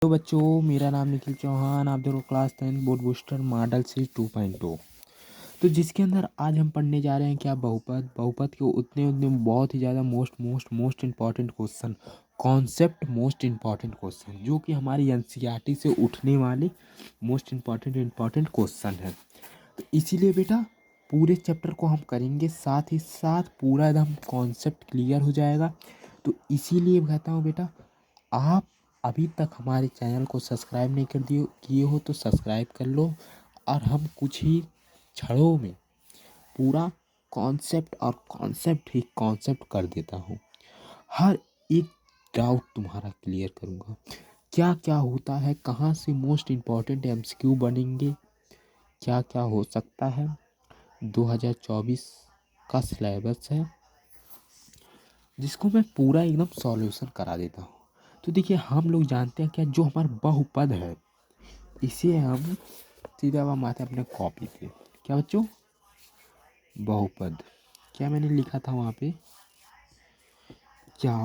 तो बच्चों, मेरा नाम निखिल चौहान। आप देखो class 10 board booster model series 2.0। तो जिसके अंदर आज हम पढ़ने जा रहे हैं क्या, बहुपद के उतने उतने बहुत ही ज़्यादा most important question, concept most important question, जो कि हमारी एनसीईआरटी से उठने वाले मोस्ट इम्पॉर्टेंट क्वेश्चन है। तो इसीलिए बेटा पूरे चैप्टर को हम करेंगे, साथ ही साथ पूरा एकदम कॉन्सेप्ट क्लियर हो जाएगा। तो इसीलिए कहता हूँ बेटा, आप अभी तक हमारे चैनल को सब्सक्राइब नहीं कर दिए किए हो तो सब्सक्राइब कर लो। और हम कुछ ही क्षणों में पूरा कॉन्सेप्ट कर देता हूँ। हर एक डाउट तुम्हारा क्लियर करूँगा। क्या क्या होता है, कहाँ से मोस्ट इम्पॉर्टेंट एमसीक्यू बनेंगे, क्या क्या हो सकता है। 2024 का सिलेबस है जिसको मैं पूरा एकदम सॉल्यूशन करा देता हूँ। तो देखिए, हम लोग जानते हैं क्या, जो हमारा बहुपद है इसे हम सीधा हम आते हैं अपने कॉपी पे। क्या बच्चों, बहुपद क्या मैंने लिखा था वहाँ पे, क्या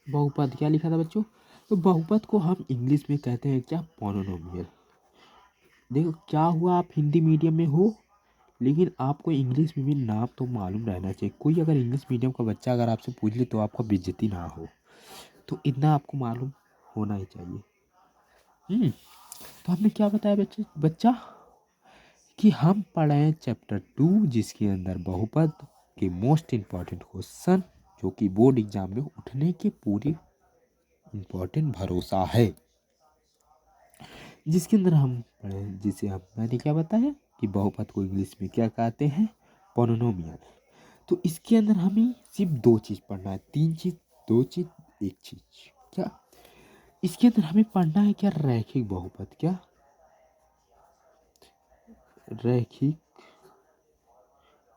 बहुपद क्या लिखा था बच्चों। तो बहुपद को हम इंग्लिश में कहते हैं क्या, पॉलिनोमियल। देखो क्या हुआ, आप हिंदी मीडियम में हो लेकिन आपको इंग्लिश में भी नाम तो मालूम रहना चाहिए। कोई अगर इंग्लिश मीडियम का बच्चा अगर आपसे पूछ ले तो आपको बेइज्जती ना हो, तो इतना आपको मालूम होना ही चाहिए। तो हमने क्या बताया बच्चा कि हम पढ़े चैप्टर 2 जिसके अंदर बहुपद के मोस्ट इम्पॉर्टेंट क्वेश्चन जो कि बोर्ड एग्जाम में उठने के पूरी इम्पॉर्टेंट भरोसा है, जिसके अंदर हम पढ़े, जिसे हम मैंने क्या बताया कि बहुपद को इंग्लिश में क्या कहते हैं, पॉलिनोमियल। तो इसके अंदर हमें सिर्फ दो चीज़ पढ़ना है, तीन चीज़, दो चीज़, एक चीज़। क्या इसके अंदर हमें पढ़ना है, क्या रैखिक बहुपद, क्या रैखिक,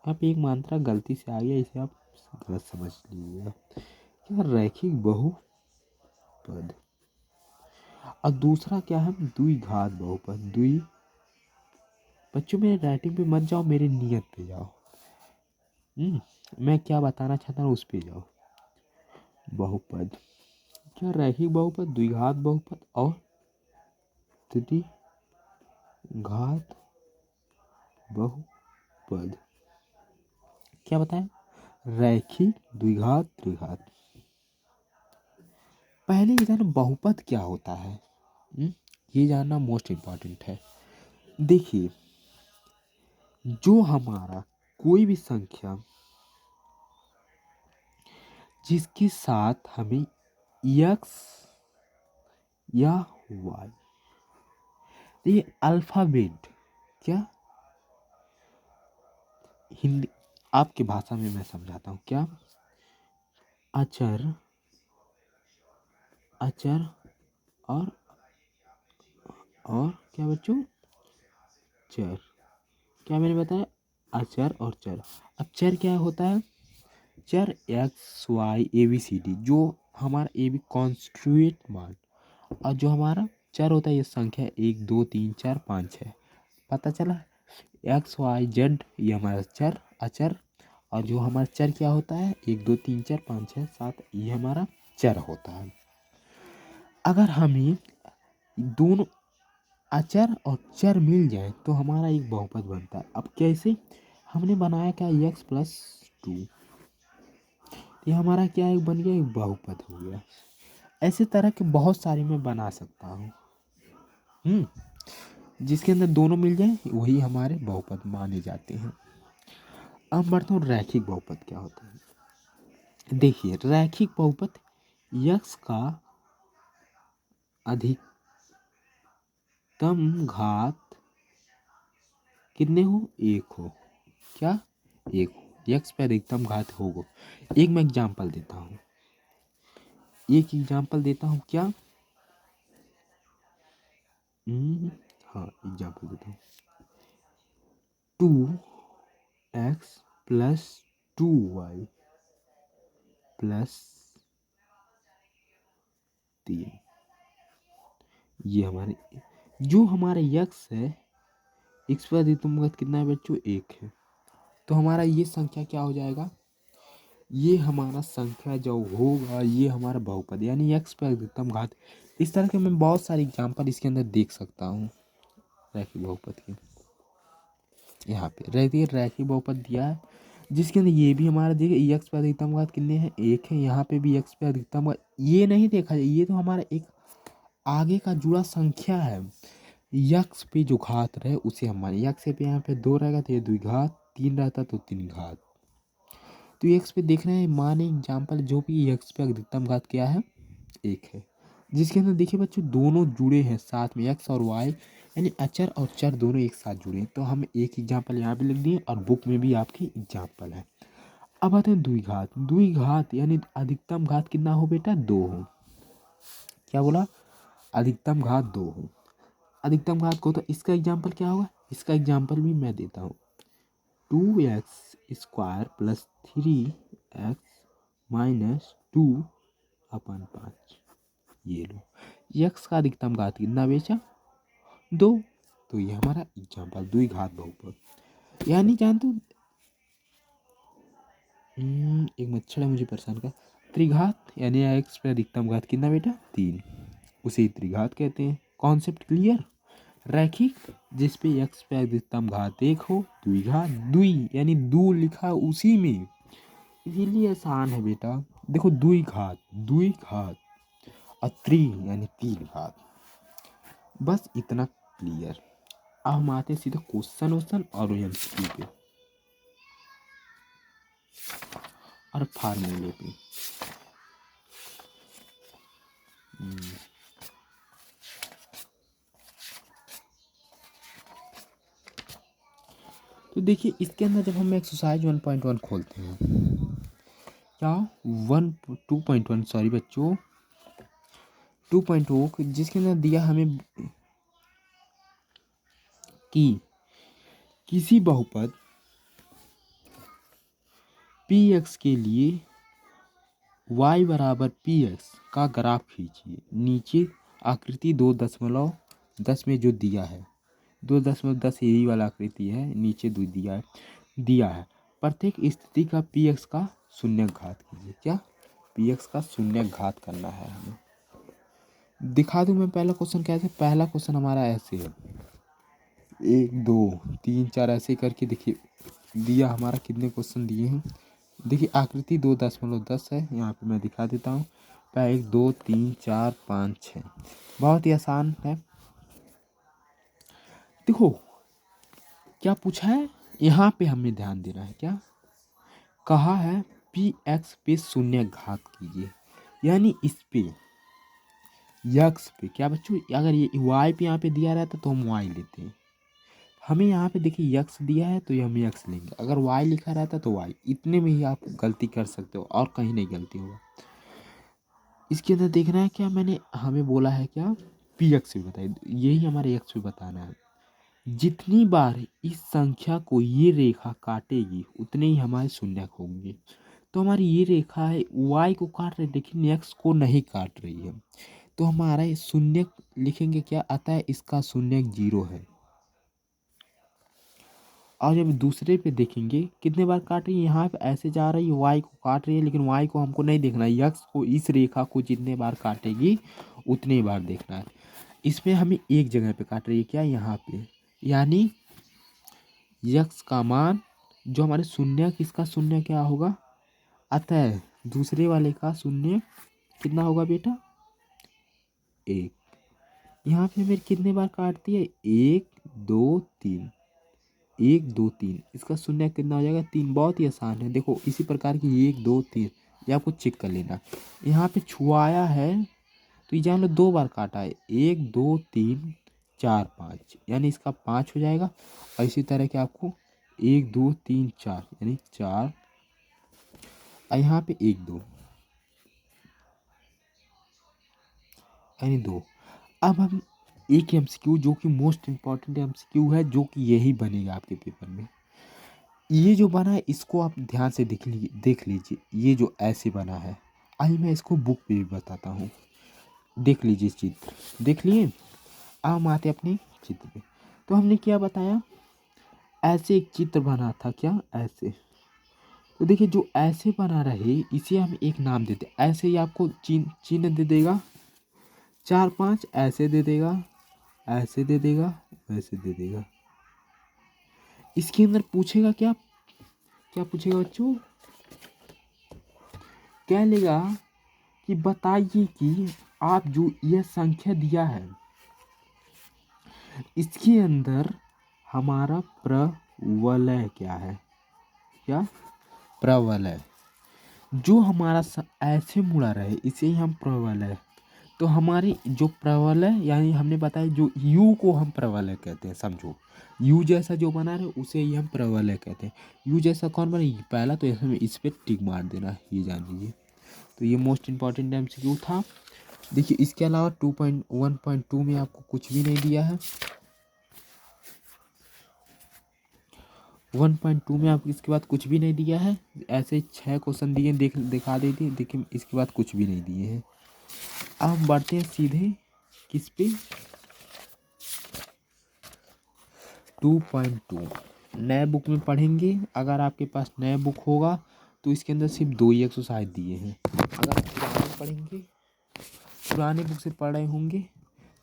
यहाँ पे एक मात्रा गलती से आ गया, इसे आप गलत समझ लीजिएगा। क्या रैखिक बहुपद, और दूसरा क्या है, द्विघात बहुपद। बच्चों मेरे राइटिंग पे मत जाओ, मेरे नियत पे जाओ। मैं क्या बताना चाहता हूँ उस पे जाओ। बहुपद क्या, रैखिक बहुपद, द्विघात बहुपद और त्रिघात बहुपद। क्या बताएं, रैखिक, द्विघात, त्रिघात। पहले ये जानना बहुपद क्या होता है, ये जानना मोस्ट इम्पॉर्टेंट है। देखिए, जो हमारा कोई भी संख्या जिसके साथ हमें x या y, ये अल्फाबेट, क्या हिंदी आपकी भाषा में मैं समझाता हूँ, क्या अचर और क्या बच्चों, चर। क्या मैंने बताया, अचर और चर। अब चर क्या होता है, चर X Y A B C D, जो हमारा ए बी कॉन्स्टिट्यूएंट मान, और जो हमारा चर होता है ये संख्या 1 2 3 4 5 6। पता चला, एक्स वाई जेड ये हमारा चर अचर, और जो हमारा चर क्या होता है 1 2 3 4 5 6 7, ये हमारा चर होता है। अगर हमें दोनों अचर और चर मिल जाए तो हमारा एक बहुपद बनता है। अब कैसे, हमने बनाया क्या, x+2, ये हमारा क्या एक बन गया, एक बहुपद हो गया। ऐसे तरह के बहुत सारे मैं बना सकता हूँ, जिसके अंदर दोनों मिल जाए वही हमारे बहुपद माने जाते हैं। अब बढ़ता हूँ रैखिक बहुपद क्या होता है। देखिए, रैखिक बहुपद x का अधिकतम घात कितने हो, एक हो, क्या एक हो, x पे अधिकतम घात होगा। एक मैं एग्जांपल देता हूँ, क्या हाँ एग्जांपल देता हूँ, 2x+2y + 3। ये हमारे जो हमारा x है, x पर अधिकतम घात कितना है बच्चों, एक है। तो हमारा ये संख्या क्या हो जाएगा, ये हमारा संख्या जो होगा ये हमारा बहुपद यानी x पे अधिकतम घात। इस तरह के मैं बहुत सारे एग्जाम्पल इसके अंदर देख सकता हूँ रैखिक बहुपद के। यहाँ पे रैखिक बहुपद दिया है जिसके अंदर ये भी हमारा देखिए x पे अधिकतम घात कितने हैं, 1 है। यहाँ पे भी x पे अधिकतम घात ये नहीं देखा जाए, ये तो हमारा एक आगे का जुड़ा संख्या है। यक्स पे जो घात रहे उसे हम माने, यक्स पे यहाँ पे 2 रहेगा तो ये द्विघात, 3 रहता तो 3 घात। तो यक्स पे देख रहे हैं माने एग्जाम्पल जो भी यक्स पे अधिकतम घात क्या है 1 है, जिसके अंदर देखिए बच्चों दोनों जुड़े हैं साथ में एक्स और वाई यानी अचर और चर दोनों एक साथ जुड़े हैं। तो हम एक एग्जाम्पल यहाँ पे लिख दिए और बुक में भी आपकी एग्जाम्पल है। अब आते हैं द्विघात। द्विघात यानी अधिकतम घात कितना हो बेटा 2 हो। क्या बोला, अधिकतम घात 2 हो। अधिकतम घात को तो इसका एग्जाम्पल क्या होगा, इसका एग्जाम्पल भी मैं देता हूँ 2x² + 3x - 2/5। ये लो यक्स का अधिकतम घात कितना बेचा 2। तो ये हमारा एग्जाम्पल द्विघात बहुपद। यानी जानते हो एक मच्छर है मुझे परेशान कर। त्रिघात यानी एक्स पे अधिकतम घात कितना बेटा 3, उसे त्रिघात कहते हैं। Concept clear. रैखिक जिसपे एक्स पे अधिकतम घात 1 हो, द्विघात द्वि यानी दू लिखा उसी में, इसीलिए आसान है बेटा। देखो द्विघात और त्रि यानी 3 घात, बस इतना क्लियर। अब हम आते हैं सीधे क्वेश्चन और एमसीक्यू पे और फार्मूले पे। तो देखिए इसके अंदर जब हम एक्सरसाइज 1.1 खोलते हैं, क्या 2.1 सॉरी बच्चों 2.0 जिसके अंदर दिया हमें कि किसी बहुपद px के लिए y बराबर px का ग्राफ खींचिए। नीचे आकृति 2.10 में जो दिया है 2.10 यही वाला आकृति है, नीचे 2 दिया है। प्रत्येक स्थिति का px का शून्य घात कीजिए। क्या px का शून्य घात करना है हमें। दिखा दूं मैं पहला क्वेश्चन कैसे। पहला क्वेश्चन हमारा ऐसे है 1 2 3 4 ऐसे करके देखिए दिया हमारा कितने क्वेश्चन दिए हैं। देखिए आकृति 2.10 है, यहाँ पे मैं दिखा देता हूँ। 1 2 3 4 5 6 बहुत ही आसान है। देखो क्या पूछा है यहाँ पे हमें ध्यान देना है। क्या कहा है px पे शून्य घात कीजिए, यानी इस पे यक्स पे क्या बच्चों, अगर ये y पे यहाँ पे दिया रहता तो हम y लेते हैं। हमें यहाँ पे देखिए यक्स दिया है तो ये हम यक्स लेंगे, अगर y लिखा रहता तो y। इतने में ही आप गलती कर सकते हो और कहीं नहीं गलती होगा। इसके अंदर देखना है क्या मैंने हमें बोला है क्या पी एक्स भी बताइए, यही हमारे एक्स भी बताना है। जितनी बार इस संख्या को ये रेखा काटेगी उतने ही हमारे शून्य होंगे। तो हमारी ये रेखा है y को काट रही है लेकिन x को नहीं काट रही है, तो हमारा ये शून्य लिखेंगे क्या आता है, इसका शून्य 0 है। और जब दूसरे पे देखेंगे कितने बार काट रही है, यहाँ पे ऐसे जा रही है y को काट रही है, लेकिन y को हमको नहीं देखना है, x को इस रेखा को जितने बार काटेगी उतने बार देखना है। इसमें हमें एक जगह पे काट रही है क्या यहाँ पे, यानी x का मान जो हमारे शून्य किसका शून्य क्या होगा, अतः दूसरे वाले का शून्य कितना होगा बेटा 1। यहाँ पे हमें कितने बार काटती है 1 2 3, 1 2 3, इसका शून्य कितना हो जाएगा 3। बहुत ही आसान है। देखो इसी प्रकार की 1 2 3 ये आपको चेक कर लेना। यहाँ पे छुआया है तो ये जान लो 2 बार काटा है 1 2 3 4 5, यानी इसका 5 हो जाएगा। और इसी तरह के आपको 1 2 3 4 यानी 4, और यहाँ पे 1 2 यानी 2। अब हम एक एमसीक्यू जो कि मोस्ट इम्पॉर्टेंट एमसीक्यू है, जो कि यही बनेगा आपके पेपर में। ये जो बना है इसको आप ध्यान से देख लीजिए। ये जो ऐसे बना है, आइए मैं इसको बुक पे भी बताता हूँ। देख लीजिए चित्र, देख लिए। अब हम आते अपने चित्र पे। तो हमने क्या बताया, ऐसे एक चित्र बना था क्या ऐसे, तो देखिए जो ऐसे बना रहे इसे हम एक नाम देते हैं। ऐसे ही आपको चिन्ह दे देगा, 4-5 ऐसे दे देगा, ऐसे दे देगा, वैसे दे देगा। इसके अंदर पूछेगा क्या, क्या पूछेगा बच्चों, कह लेगा कि बताइए कि आप जो यह संख्या दिया है इसके अंदर हमारा प्रवलय क्या है, क्या प्रवलय, जो हमारा ऐसे मुड़ा रहे इसे ही हम प्रवलय। तो हमारी जो प्रवलय यानी हमने बताया जो यू को हम प्रवलय कहते हैं, समझो यू जैसा जो बना रहे उसे ही हम प्रवलय कहते हैं। यू जैसा कौन बना, पहला, तो हमें इस पे टिक मार देना, ये जान लीजिए। तो ये मोस्ट इंपॉर्टेंट MCQ था। देखिए इसके अलावा 2.1.2 में आपको कुछ भी नहीं दिया है। 1.2 में आपको इसके बाद कुछ भी नहीं दिया है। ऐसे 6 क्वेश्चन दिए, दिखा देती, देखिए इसके बाद कुछ भी नहीं दिए हैं। अब हम बढ़ते हैं सीधे किस पे, 2.2 नए बुक में पढ़ेंगे। अगर आपके पास नए बुक होगा तो इसके अंदर सिर्फ 2 ही एक्सरसाइज दिए हैं। अगर पुराने पढ़ेंगे, पुराने बुक से पढ़ रहे होंगे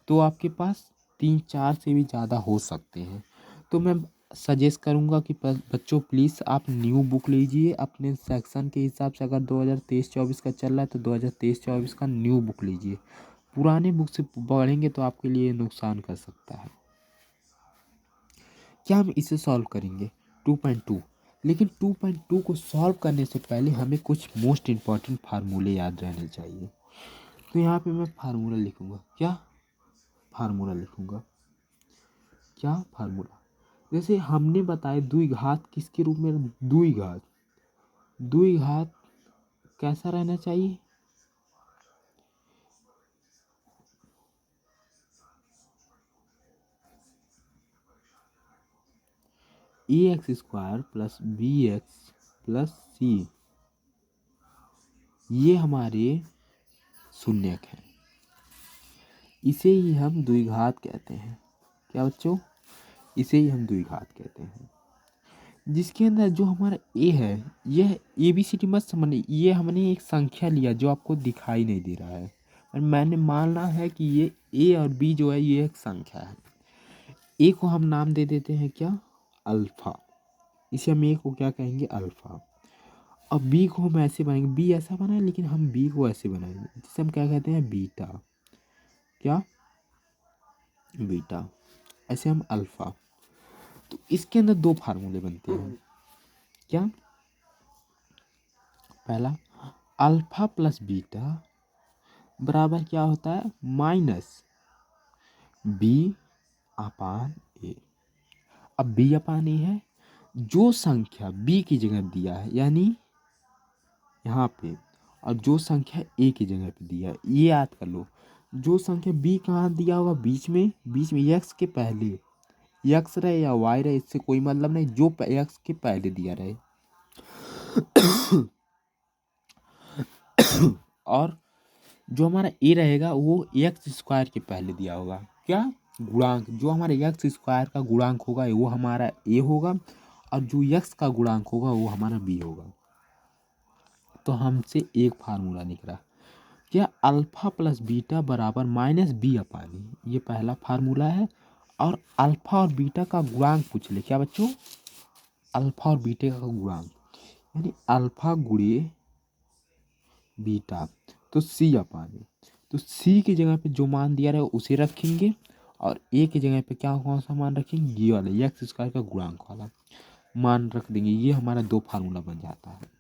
तो आपके पास 3-4 से भी ज़्यादा हो सकते हैं। तो मैं सजेस्ट करूंगा कि बच्चों प्लीज़ आप न्यू बुक लीजिए अपने सेक्शन के हिसाब से। अगर 2023-24 का चल रहा है तो 2023-24 का न्यू बुक लीजिए। पुराने बुक से पढ़ेंगे तो आपके लिए नुकसान कर सकता है। क्या हम इसे सॉल्व करेंगे 2.2, लेकिन 2.2 को सॉल्व करने से पहले हमें कुछ मोस्ट इम्पॉर्टेंट फार्मूले याद रहने चाहिए। तो यहाँ पे मैं फार्मूला लिखूँगा, क्या फार्मूला लिखूँगा, क्या फार्मूला, जैसे हमने बताया द्विघात किसके रूप में, द्विघात, द्विघात कैसा रहना चाहिए, ax² + bx + c, ये हमारे शून्यक हैं। इसे ही हम द्विघात कहते हैं। क्या बच्चों, इसे ही हम द्विघात कहते हैं। जिसके अंदर जो हमारा ए है, यह ABCD मत समझिए, ये हमने एक संख्या लिया जो आपको दिखाई नहीं दे रहा है, और मैंने मानना है कि ये ए और बी जो है ये एक संख्या है। ए को हम नाम दे देते हैं क्या, अल्फा, इसे हम ए को क्या कहेंगे, अल्फा। अब बी को हम ऐसे बनाएंगे, बी ऐसा बना है लेकिन हम बी को ऐसे बनाएंगे जिसे हम क्या कहते हैं, बीटा, क्या बीटा, ऐसे हम अल्फा। तो इसके अंदर 2 फार्मूले बनते हैं, क्या, पहला अल्फा + बीटा बराबर क्या होता है, -B/A। अब B/A है, जो संख्या B की जगह दिया है यानी यहाँ पे, और जो संख्या A की जगह पे दिया है, ये याद कर लो। जो संख्या B कहाँ दिया होगा, बीच में, बीच में x के पहले, x रहे या y रहे इससे कोई मतलब नहीं, जो x के पहले दिया रहे। और जो हमारा ए रहेगा वो x² के पहले दिया होगा, क्या गुणांक, जो हमारे x² का गुणांक होगा वो हमारा ए होगा, और जो x का गुणांक होगा वो हमारा b होगा। तो हमसे एक फार्मूला निकला, क्या अल्फा + बीटा बराबर -B/A, ये पहला फार्मूला है। और अल्फा और बीटा का गुणांक पूछ ले, क्या बच्चों, अल्फा और बीटा का गुणांक यानी अल्फा गुणे बीटा, तो C/A। तो C की जगह पे जो मान दिया रहे उसे रखेंगे, और A की जगह पे क्या कौन सा मान रखेंगे, ये वाला x² का गुणांक वाला मान रख देंगे। ये हमारा 2 फार्मूला बन जाता है।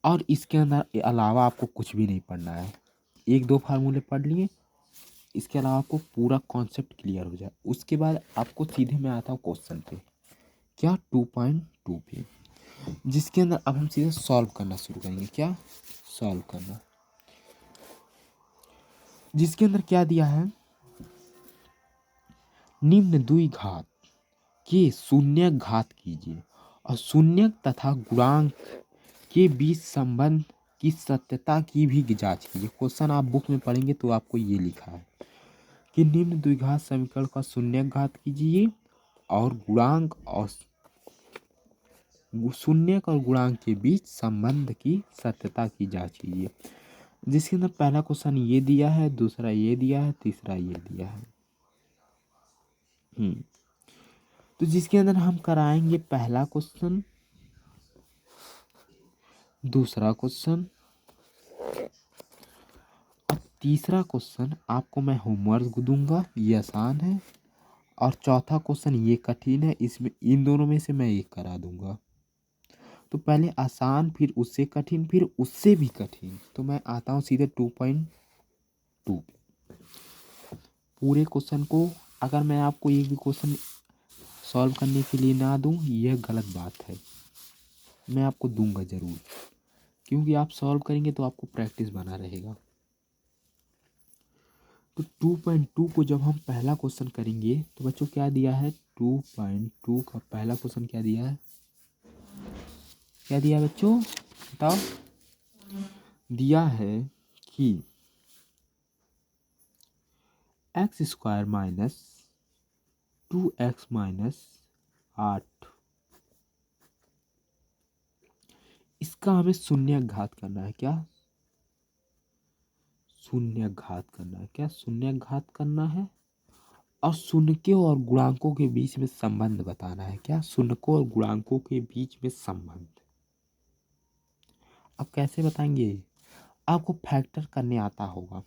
और इसके अंदर अलावा आपको कुछ भी नहीं पढ़ना है, 1-2 फार्मूले पढ़ लिए, इसके अलावा आपको पूरा कॉन्सेप्ट क्लियर हो जाए। उसके बाद आपको सीधे मैं आता हूँ क्वेश्चन पे, क्या 2.2 पे, जिसके अंदर अब हम सीधे सॉल्व करना शुरू करेंगे, क्या सॉल्व करना, जिसके अंदर क्या दिया है, निम्न द्विघात के शून्य घात कीजिए और शून्यक तथा गुणांक के बीच संबंध की सत्यता की भी जांच कीजिए। क्वेश्चन आप बुक में पढ़ेंगे तो आपको ये लिखा है कि निम्न द्विघात समीकरण का शून्यक घात कीजिए और गुणांक और शून्यक और गुणांक के बीच संबंध की सत्यता की जांच कीजिए। जिसके अंदर पहला क्वेश्चन ये दिया है, दूसरा ये दिया है, तीसरा ये दिया है। तो जिसके अंदर हम कराएंगे पहला क्वेश्चन, दूसरा क्वेश्चन और तीसरा क्वेश्चन आपको मैं होमवर्क दूंगा, ये आसान है। और चौथा क्वेश्चन ये कठिन है, इसमें इन दोनों में से मैं एक करा दूंगा। तो पहले आसान, फिर उससे कठिन, फिर उससे भी कठिन। तो मैं आता हूँ सीधे 2.2 पूरे क्वेश्चन को। अगर मैं आपको एक भी क्वेश्चन सॉल्व करने के लिए ना दूं, यह गलत बात है। मैं आपको दूंगा ज़रूर, क्योंकि आप सॉल्व करेंगे तो आपको प्रैक्टिस बना रहेगा। तो 2.2 को जब हम पहला क्वेश्चन करेंगे तो बच्चों क्या दिया है, 2.2 का पहला क्वेश्चन क्या दिया है, क्या दिया बच्चों बताओ। दिया है कि x square minus 2x minus 8, इसका हमें शून्य घात करना है। क्या शून्य घात करना है, क्या शून्य घात करना है। और शून्यकों और गुणांकों के बीच में संबंध बताना है। क्या शून्यकों और गुणांकों के बीच में संबंध। अब कैसे बताएंगे, आपको फैक्टर करने आता होगा।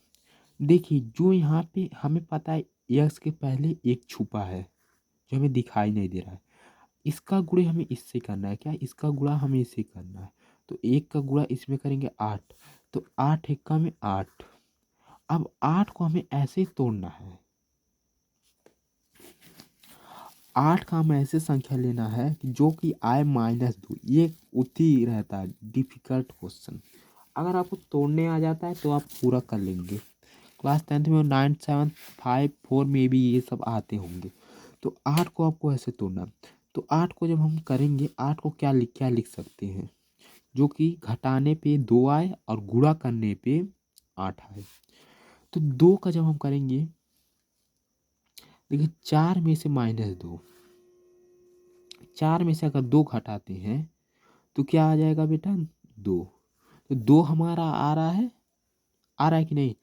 देखिए जो यहाँ पे हमें पता है एक्स के पहले एक छुपा है जो हमें दिखाई नहीं दे रहा है, इसका गुणा हमें इससे करना है। क्या इसका गुणा हमें इससे करना है। तो एक का गुणा इसमें करेंगे 8, तो 8 एक्का में 8। अब 8 को हमें ऐसे ही तोड़ना है। 8 का हमें ऐसे संख्या लेना है कि जो कि आए -2। ये उतना रहता है डिफिकल्ट क्वेश्चन। अगर आपको तोड़ने आ जाता है तो आप पूरा कर लेंगे। क्लास 10th में 975 में भी ये सब आते होंगे। तो 8 को आपको ऐसे तोड़ना। तो 8 को जब हम करेंगे, 8 को क्या लिख सकते हैं, जो कि घटाने पे 2 आए और गुणा करने पे 8 आए। तो 2 का जब हम करेंगे, देखिए 4 में से -2, 4 में से अगर 2 घटाते हैं तो क्या आ जाएगा बेटा, 2। तो 2 हमारा आ रहा है कि नहीं।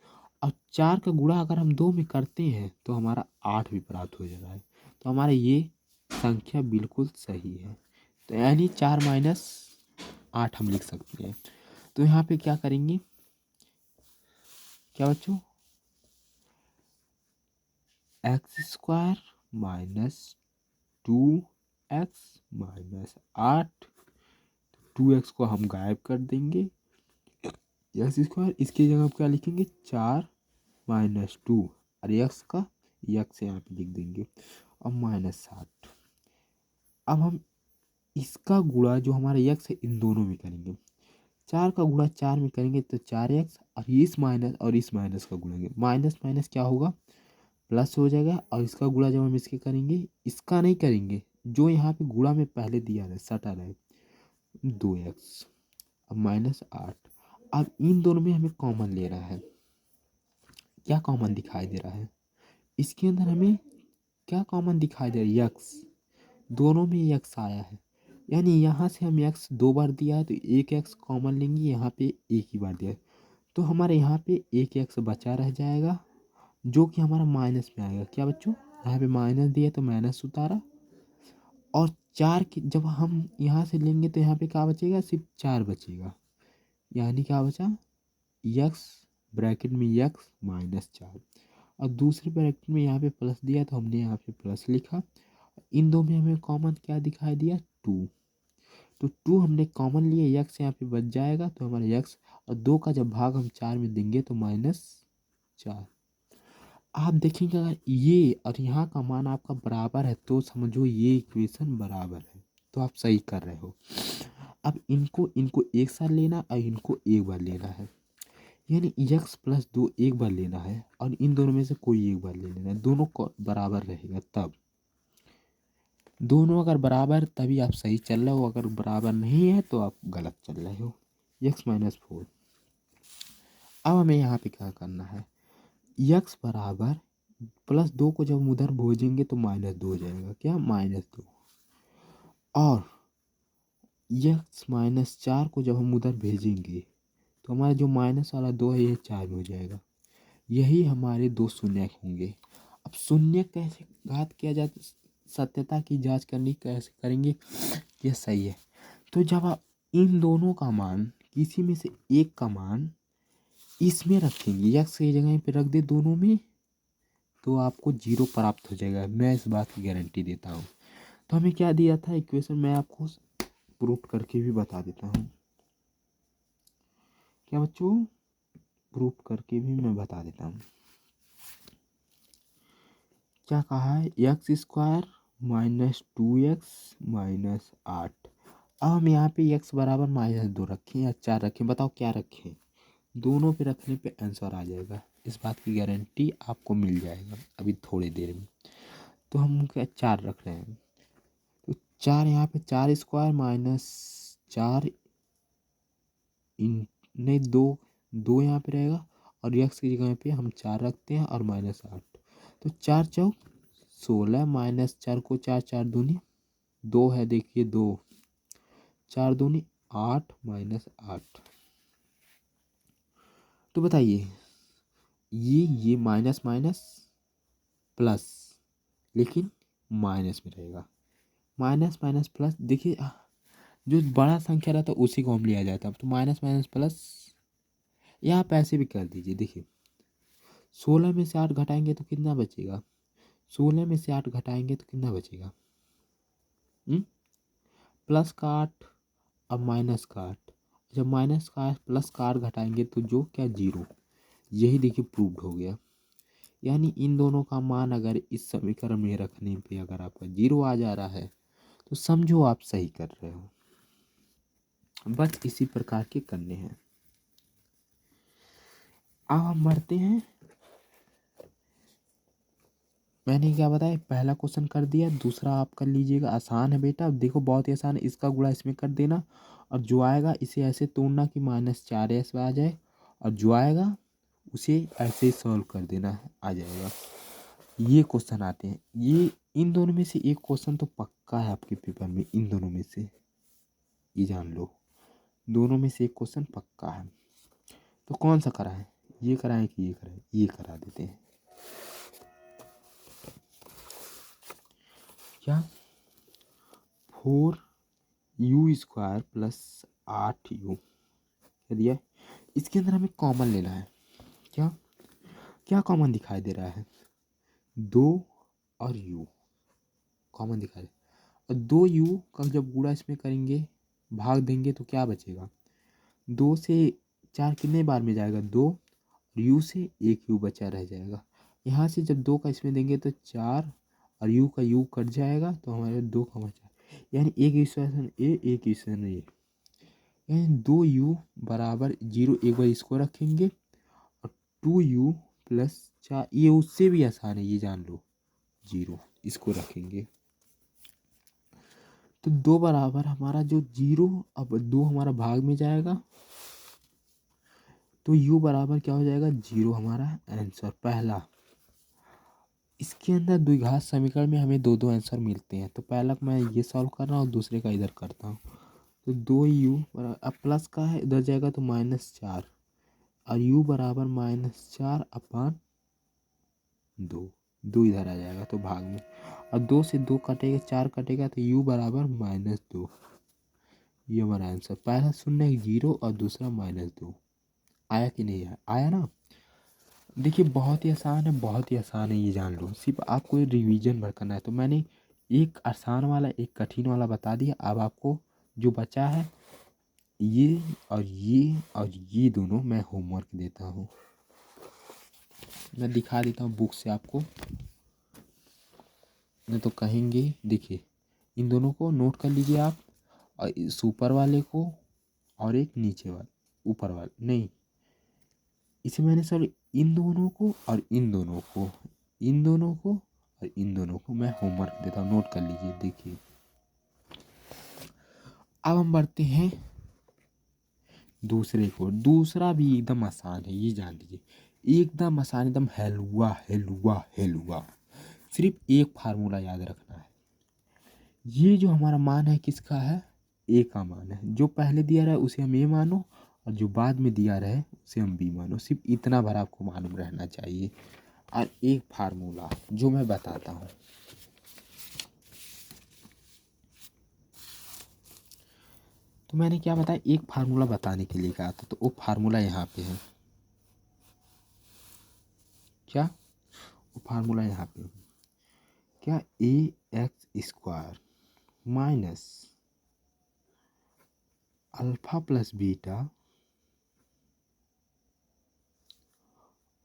और 4 का गुणा अगर हम 2 में करते हैं तो हमारा 8 भी प्राप्त हो जा रहा है। तो हमारे ये संख्या बिल्कुल सही है। तो यानी 4 माइनस 8 हम लिख सकते हैं। तो यहाँ पे क्या करेंगे, क्या बच्चों, x square minus 2x minus 8, 2x को हम गायब कर देंगे, एक्स स्क्वायर इसकी जगह क्या लिखेंगे, 4 माइनस 2 और एक्स का एक्स यहाँ पे लिख देंगे और -7। अब हम इसका गुणा जो हमारा एक्स है इन दोनों में करेंगे। 4 का गुणा 4 में करेंगे तो 4x, और इस माइनस का गुणेंगे, माइनस माइनस क्या होगा, प्लस हो जाएगा। और इसका गुणा जब हम इसके करेंगे, इसका नहीं करेंगे, जो यहाँ पे गुणा में पहले दिया है सटा रहे 2x अब -8। अब इन दोनों में हमें कॉमन ले रहा है। क्या कॉमन दिखाई दे रहा है, इसके अंदर हमें क्या कॉमन दिखाई दे रहा है, यक्स। दोनों में यक्स आया है, यानी यहाँ से हम यक्स 2 बार दिया है तो एक एक्स कॉमन लेंगे, यहाँ पे एक ही बार दिया है तो हमारे यहाँ पे एक एक्स बचा रह जाएगा, जो कि हमारा माइनस में आएगा। क्या बच्चों, यहाँ पे माइनस दिया तो माइनस उतारा। और 4 की जब हम यहाँ से लेंगे तो यहाँ पे क्या बचेगा, सिर्फ 4 बचेगा। यानी क्या बचा, यक्स ब्रैकेट में यक्स -4, और दूसरे ब्रैकेट में यहाँ पे प्लस दिया तो हमने यहाँ पे प्लस लिखा। इन दो में हमें कॉमन क्या दिखाई दिया, 2। तो 2 हमने कॉमन लिए, यक्स यहाँ पे बच जाएगा तो हमारा यक्स, और 2 का जब भाग हम 4 में देंगे तो -4। आप देखेंगे अगर ये और यहाँ का मान आपका बराबर है तो समझो ये इक्वेशन बराबर है, तो आप सही कर रहे हो। अब इनको इनको एक साथ लेना और इनको एक बार लेना है, यानी x + 2 एक बार लेना है और इन दोनों में से कोई एक बार ले लेना है। दोनों को बराबर रहेगा, तब दोनों अगर बराबर तभी आप सही चल रहे हो, अगर बराबर नहीं है तो आप गलत चल रहे हो। x - 4। अब हमें यहाँ पे क्या करना है, x बराबर +2 को जब हम उधर भेजेंगे तो -2 हो जाएगा। क्या, -2। और यक्स माइनस 4 को जब हम उधर भेजेंगे तो हमारा जो माइनस वाला 2 है ये 4 में हो जाएगा। यही हमारे दो शून्य होंगे। अब शून्य कैसे घात किया जाए, सत्यता की जांच करनी कैसे करेंगे, यह सही है। तो जब आप इन दोनों का मान, किसी में से एक का मान इसमें रखेंगे, यक्स की जगह पे रख दे दोनों में, तो आपको 0 प्राप्त हो जाएगा। मैं इस बात की गारंटी देता हूँ। तो हमें क्या दिया था इक्वेशन, मैं आपको प्रूफ करके भी बता देता हूँ। क्या बच्चों, प्रूफ करके भी मैं बता देता हूँ। क्या कहा है, x square minus 2x minus 8। अब हम यहाँ पे x बराबर -2 रखें या 4 रखें, बताओ क्या रखें। दोनों पे रखने पे आंसर आ जाएगा, इस बात की गारंटी आपको मिल जाएगा अभी थोड़ी देर में। तो हम क्या 4 रख रहे हैं, तो 4 यहाँ पे 4 स्क्वायर माइनस 4 इन नहीं 2 यहाँ पे रहेगा, और x की जगह पे हम 4 रखते हैं और -8। तो 4 चौक 16 माइनस 4 को 4 4 दूनी 2 है, देखिए 2 4 दूनी 8 माइनस 8। तो बताइए ये माइनस माइनस प्लस, लेकिन माइनस में रहेगा, माइनस माइनस प्लस। देखिए जो बड़ा संख्या रहता है उसी को हम लिया जाता है। तो माइनस माइनस प्लस, यहाँ पे ऐसे भी कर दीजिए। देखिए 16 में से 8 घटाएंगे तो कितना बचेगा, 16 में से 8 घटाएंगे तो कितना बचेगा, प्लस का 8 अब माइनस का 8। जब माइनस का 8 प्लस का 8 घटाएंगे तो जो क्या 0। यही देखिए प्रूव्ड हो गया। यानी इन दोनों का मान अगर इस समीकरण में रखने पे अगर आपका 0 आ जा रहा है तो समझो आप सही कर रहे हो। बस इसी प्रकार के करने हैं। अब हम बढ़ते हैं, मैंने क्या बताया, पहला क्वेश्चन कर दिया, दूसरा आप कर लीजिएगा। आसान है बेटा, अब देखो बहुत ही आसान है। इसका गुणा इसमें कर देना और जो आएगा इसे ऐसे तोड़ना कि -4s आ जाए, और जो आएगा उसे ऐसे ही सॉल्व कर देना, आ जाएगा। ये क्वेश्चन आते हैं। ये इन दोनों में से एक क्वेश्चन तो पक्का है आपके पेपर में, इन दोनों में से, ये जान लो, दोनों में से एक क्वेश्चन पक्का है। तो कौन सा कराएं, ये कराएं कि ये कराएं, ये करा देते हैं। क्या 4u² प्लस 8u दिया है। इसके अंदर हमें कॉमन लेना है। क्या क्या कॉमन दिखाई दे रहा है, 2 और u कॉमन दिखाई दे, और 2u का जब गुणा इसमें करेंगे, भाग देंगे तो क्या बचेगा, 2 से 4 कितने बार में जाएगा, 2, और u से 1u बचा रह जाएगा। यहाँ से जब 2 का इसमें देंगे तो 4, और u का u कट जाएगा तो हमारे 2 का बचा, यानी एक इक्वेशन ए, एक इक्वेशन ए, यानी 2u बराबर 0। एक बार इसको रखेंगे और 2u प्लस 4, ये उससे भी आसान है, ये जान लो, 0 इसको रखेंगे तो 2 बराबर हमारा जो 0, अब 2 हमारा भाग में जाएगा तो u बराबर क्या हो जाएगा, 0 हमारा आंसर पहला। इसके अंदर द्विघात समीकरण में हमें दो दो आंसर मिलते हैं, तो पहला मैं ये सॉल्व कर रहा हूँ, दूसरे का इधर करता हूँ। तो 2u बराबर, अब प्लस का है इधर जाएगा तो -4, और u बराबर -4 अपान 2, 2 इधर आ जाएगा तो भाग में, और 2 से 2 कटेगा, 4 कटेगा तो u बराबर -2। ये हमारा आंसर, पहला शून्य 0 और दूसरा -2। आया कि नहीं आया, आया ना। देखिए बहुत ही आसान है, बहुत ही आसान है, ये जान लो, सिर्फ आपको रिवीजन भर करना है। तो मैंने एक आसान वाला एक कठिन वाला बता दिया। अब आपको जो बचा है ये और ये और ये दोनों मैं होमवर्क देता हूँ, मैं दिखा देता हूँ बुक से आपको, नहीं तो कहेंगे। देखिए इन दोनों को नोट कर लीजिए आप, और इस ऊपर वाले को और एक नीचे वाले, ऊपर वाले नहीं, इसे मैंने सर इन दोनों को और इन दोनों को, इन दोनों को और इन दोनों को मैं होमवर्क देता हूँ, नोट कर लीजिए। देखिए अब हम बढ़ते हैं दूसरे को, दूसरा भी एकदम आसान है, ये जान लीजिए, एकदम आसान, एकदम हलवा हलवा हलवा। सिर्फ एक फार्मूला याद रखना है, ये जो हमारा मान है किसका है, ए का मान है, जो पहले दिया रहा है उसे हम ए मानो और जो बाद में दिया रहे उसे हम बी मानो। सिर्फ इतना भर आपको मालूम रहना चाहिए। और एक फार्मूला जो मैं बताता हूँ, तो मैंने क्या बताया, एक फार्मूला बताने के लिए कहा था, तो वो फार्मूला यहाँ पे है। क्या वो फार्मूला यहाँ पे है? क्या a x square minus alpha plus beta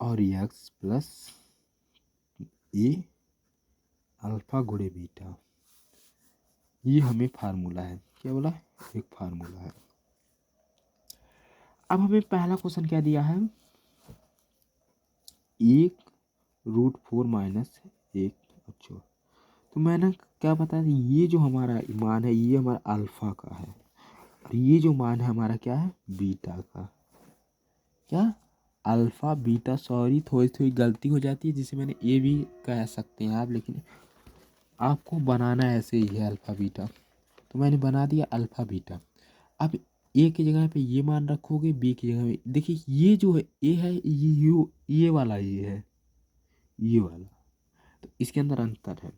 और एक्स प्लस ए अल्फा गुणे बीटा, ये हमें फार्मूला है। क्या बोला? एक फार्मूला है। अब हमें पहला क्वेश्चन क्या दिया है, 1√4 माइनस 1। अच्छा, तो मैंने क्या बताया, ये जो हमारा मान है ये हमारा अल्फा का है और ये जो मान है हमारा क्या है, बीटा का। क्या? अल्फा बीटा, सॉरी थोड़ी थोड़ी गलती हो जाती है, जिसे मैंने ए भी कह सकते हैं आप, लेकिन आपको बनाना ऐसे ही है अल्फा बीटा, तो मैंने बना दिया अल्फा बीटा। अब ए की जगह पे ये मान रखोगे, बी की जगह पे देखिए ये जो है ए है, ये वाला ये है, ये वाला, तो इसके अंदर अंतर है।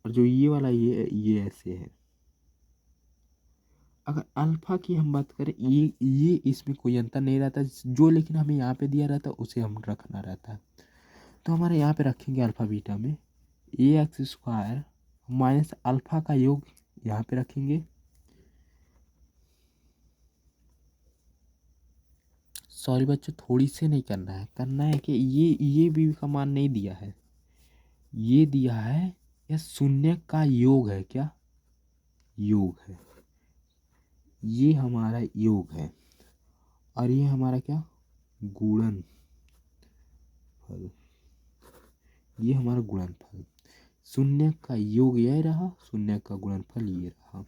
और जो ये वाला ये ऐसे है। अगर अल्फा की हम बात करें, ये इसमें कोई अंतर नहीं रहता, जो लेकिन हमें यहाँ पे दिया रहता है उसे हम रखना रहता है। तो हमारे यहाँ पे रखेंगे अल्फा बीटा में ए एक्स स्क्वायर माइनस अल्फा का योग यहाँ पे रखेंगे। सॉरी बच्चों, थोड़ी से नहीं करना है कि ये भी का मान नहीं दिया है, ये दिया है यह शून्य का योग है। क्या? योग है, ये हमारा योग है और ये हमारा क्या, गुणन फल, ये हमारा गुणनफल। शून्य का योग यह रहा, शून्य का गुणनफल ये रहा।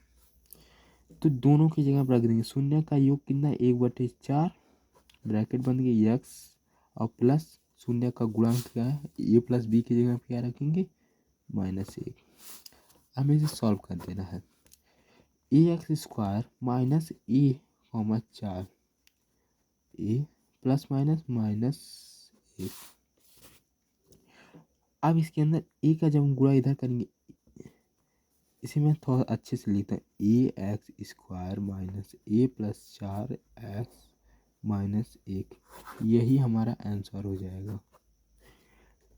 तो दोनों की जगह पर रख देंगे, शून्य का योग कितना, 1/4 ब्रैकेट बन गई एक्स और प्लस शून्य का गुणांक क्या है, ए प्लस बी की जगह पर क्या रखेंगे, -1। हमें इसे सॉल्व कर देना है। ए एक्स स्क्वायर माइनस ए कॉमा 4 ए प्लस माइनस -1। अब इसके अंदर ए का जब हम गुणा इधर करेंगे, इसे मैं थोड़ा अच्छे से लिखता हूँ, ए एक्स स्क्वायर माइनस ए प्लस 4x-1, यही हमारा आंसर हो जाएगा।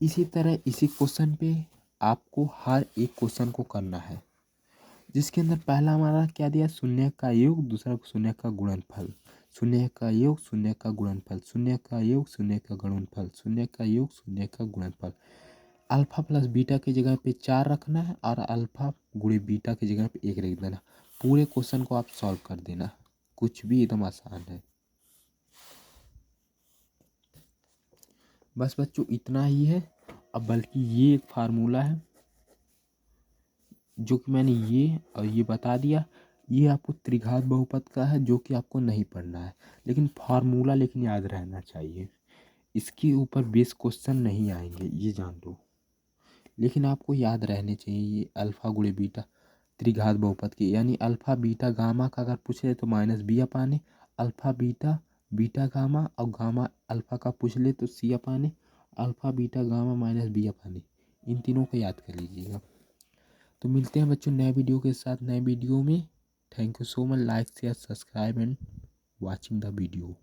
इसी तरह इसी क्वेश्चन पे आपको हर एक क्वेश्चन को करना है, जिसके अंदर पहला हमारा क्या दिया, शून्य का योग, दूसरा शून्य का गुणनफल, शून्य का योग शून्य का गुणनफल, शून्य का योग शून्य का गुणनफल, शून्य का योग शून्य का गुणनफल। अल्फा प्लस बीटा की जगह पे 4 रखना है और अल्फा गुणे बीटा की जगह पे 1 रख देना। पूरे क्वेश्चन को आप सॉल्व कर देना, कुछ भी एकदम आसान है। बस बच्चों इतना ही है। अब बल्कि ये एक फार्मूला है जो कि मैंने ये और ये बता दिया, ये आपको त्रिघात बहुपद का है जो कि आपको नहीं पढ़ना है, लेकिन फार्मूला लेकिन याद रहना चाहिए। इसके ऊपर बेस क्वेश्चन नहीं आएंगे, ये जान लो, लेकिन आपको याद रहने चाहिए ये अल्फा गुणे बीटा त्रिघात बहुपद की, यानी अल्फा बीटा गामा का अगर पूछ ले तो -b अपाने, अल्फा बीटा बीटा गामा और गामा अल्फा का पूछ ले तो c अपाने, अल्फा बीटा गामा -b अपाने, इन तीनों को याद कर लीजिएगा। तो मिलते हैं बच्चों नए वीडियो के साथ, नए वीडियो में। Thank you so much, like share subscribe and watching the video.